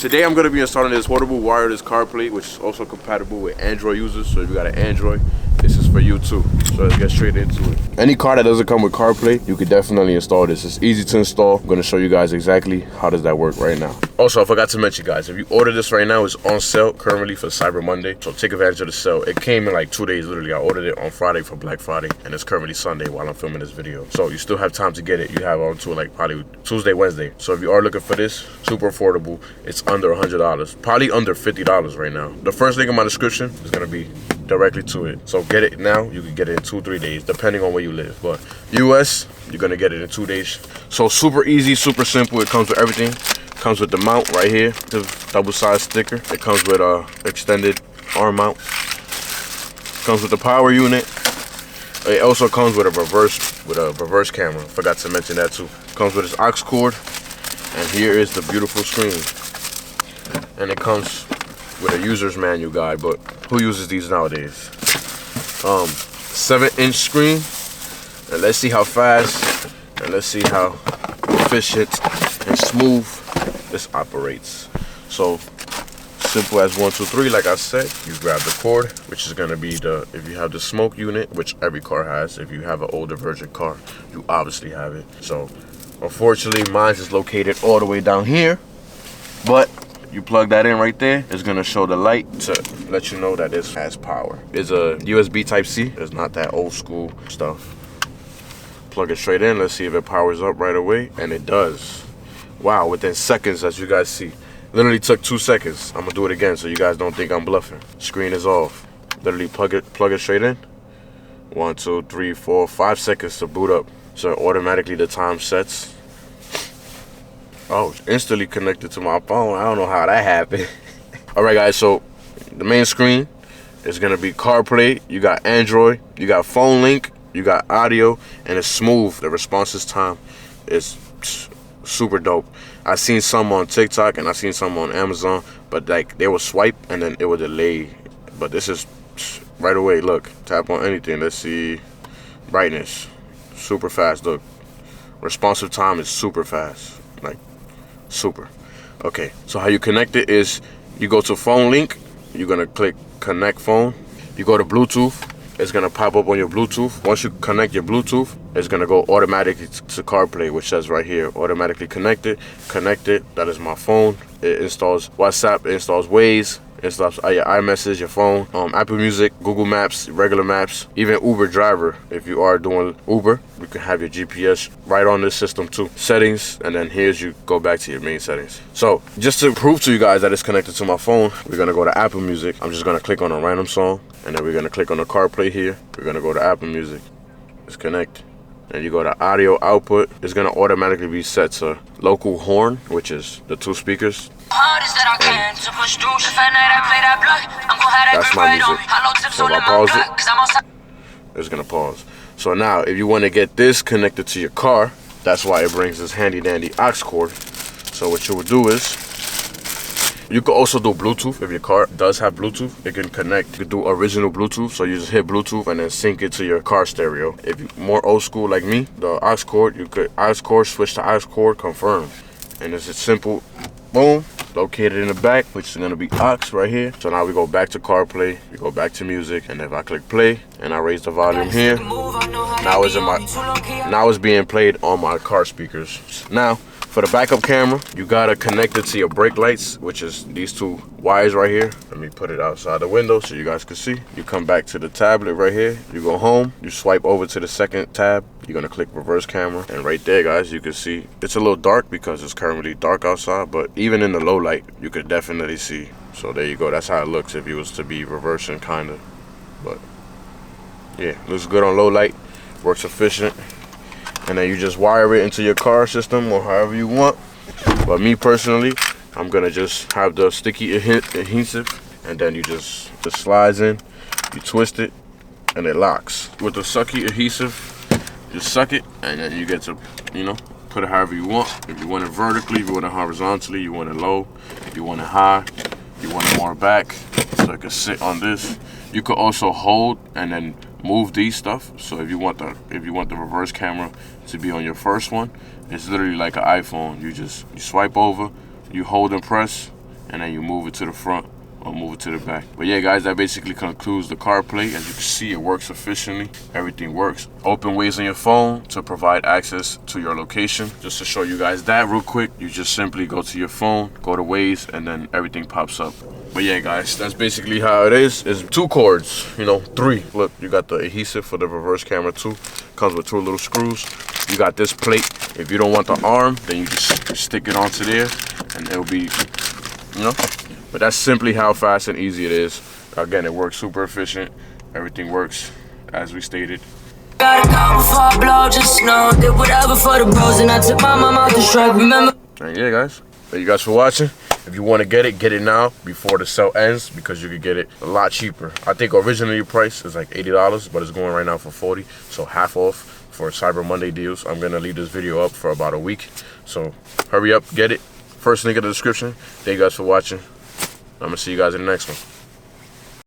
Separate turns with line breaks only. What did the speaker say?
Today I'm going to be installing this portable wireless CarPlay, which is also compatible with Android users. So if you got an Android, this is for you too. So let's get straight into it. Any car that doesn't come with CarPlay, you could definitely install this. It's easy to install. I'm going to show you guys exactly how does that work right now. Also, I forgot to mention, guys, if you order this right now, it's on sale currently for Cyber Monday. So take advantage of the sale. It came in like 2 days, literally. I ordered it on Friday for Black Friday, and it's currently Sunday while I'm filming this video. So you still have time to get it. You have until like probably Tuesday, Wednesday. So if you are looking for this, super affordable. It's under $100, probably under $50 right now. The first link in my description is gonna be directly to it. So get it now. You can get it in 2-3 days, depending on where you live. But US, you're gonna get it in 2 days. So super easy, super simple. It comes with everything. It comes with the mount right here, the double-sided sticker. It comes with a extended arm mount. It comes with the power unit. It also comes with a reverse camera. Forgot to mention that too. It comes with its aux cord, and here is the beautiful screen. And it comes with a user's manual guide, but who uses these nowadays? 7-inch screen, and let's see how fast and let's see how efficient and smooth this operates. So simple as 1, 2, 3. Like I said, you grab the cord, which is gonna be if you have the smoke unit, which every car has. If you have an older version car, you obviously have it. So unfortunately, mine is located all the way down here, but you plug that in right there. It's gonna show the light to let you know that this has power. It's a USB Type-C. It's not that old school stuff. Plug it straight in. Let's see if it powers up right away, and it does. Wow, within seconds, as you guys see. Literally took 2 seconds. I'm gonna do it again so you guys don't think I'm bluffing. Screen is off. Literally plug it straight in. 1, 2, 3, 4, 5 seconds to boot up. So automatically the time sets. Oh, instantly connected to my phone. I don't know how that happened. All right, guys, so the main screen is gonna be CarPlay. You got Android, you got phone link, you got audio, and it's smooth. The responses time is super dope. I seen some on TikTok and I seen some on Amazon, but like they would swipe and then it would delay. But this is right away. Look, tap on anything. Let's see, brightness, super fast. Look, responsive time is super fast, like super. Okay, so how you connect it is you go to phone link. You're gonna click connect phone. You go to Bluetooth. It's gonna pop up on your Bluetooth. Once you connect your Bluetooth, it's gonna go automatically to CarPlay, which says right here, automatically connected. Connected. That is my phone. It installs WhatsApp. It installs Waze. It installs your iMessage, your phone, Apple Music, Google Maps, regular maps, even Uber driver. If you are doing Uber, you can have your GPS right on this system too. Settings, and then here's you go back to your main settings. So just to prove to you guys that it's connected to my phone, we're gonna go to Apple Music. I'm just gonna click on a random song, and then we're gonna click on the CarPlay here. We're gonna go to Apple Music. It's connect. And you go to audio output. It's gonna automatically be set to local horn, which is the 2 speakers. That's my music. So if I pause it, it's gonna pause. So now, if you want to get this connected to your car, that's why it brings this handy dandy aux cord. So what you would do is, you could also do Bluetooth. If your car does have Bluetooth, it can connect. You could do original Bluetooth, so you just hit Bluetooth and then sync it to your car stereo. If you're more old school like me, the aux cord, you could aux cord, switch to aux cord, confirm. And it's a simple, boom, located in the back, which is gonna be aux right here. So now we go back to CarPlay, we go back to music, and if I click play and I raise the volume here, now it's being played on my car speakers. Now, for the backup camera, you gotta connect it to your brake lights, which is these 2 wires right here. Let me put it outside the window so you guys can see. You come back to the tablet right here. You go home, you swipe over to the second tab. You're gonna click reverse camera, and right there, guys, you can see it's a little dark because it's currently dark outside, but even in the low light, you could definitely see. So there you go. That's how it looks if you was to be reversing, kinda. But yeah, looks good on low light, works efficient. And then you just wire it into your car system or however you want. But me personally, I'm gonna just have the sticky adhesive, and then you just slides in, you twist it, and it locks. With the sucky adhesive, you suck it, and then you get to, you know, put it however you want. If you want it vertically, if you want it horizontally, you want it low, if you want it high, you want it more back, so it can sit on this. You could also hold and then move these stuff. So if you want the reverse camera to be on your first one, it's literally like an iPhone. You swipe over, you hold and press, and then you move it to the front or move it to the back. But yeah, guys, that basically concludes the CarPlay. As you can see, it works efficiently. Everything works. Open Waze on your phone to provide access to your location. Just to show you guys that real quick, you just simply go to your phone, go to Waze, and then everything pops up. But yeah, guys, that's basically how it is. It's 2 cords, you know, 3. Look, you got the adhesive for the reverse camera too. Comes with 2 little screws. You got this plate. If you don't want the arm, then you just stick it onto there, and it'll be, you know. But that's simply how fast and easy it is. Again, it works super efficient. Everything works as we stated.
Gotta go before I blow, just know. Did whatever for the bros, and I took my mom out the strike, remember?
And yeah, guys, thank you guys for watching. If you want to get it now before the sale ends, because you could get it a lot cheaper. I think originally the price is like $80, but it's going right now for $40, so half off for Cyber Monday deals. I'm gonna leave this video up for about a week, so hurry up, get it. First link in the description. Thank you guys for watching. I'm gonna see you guys in the next one.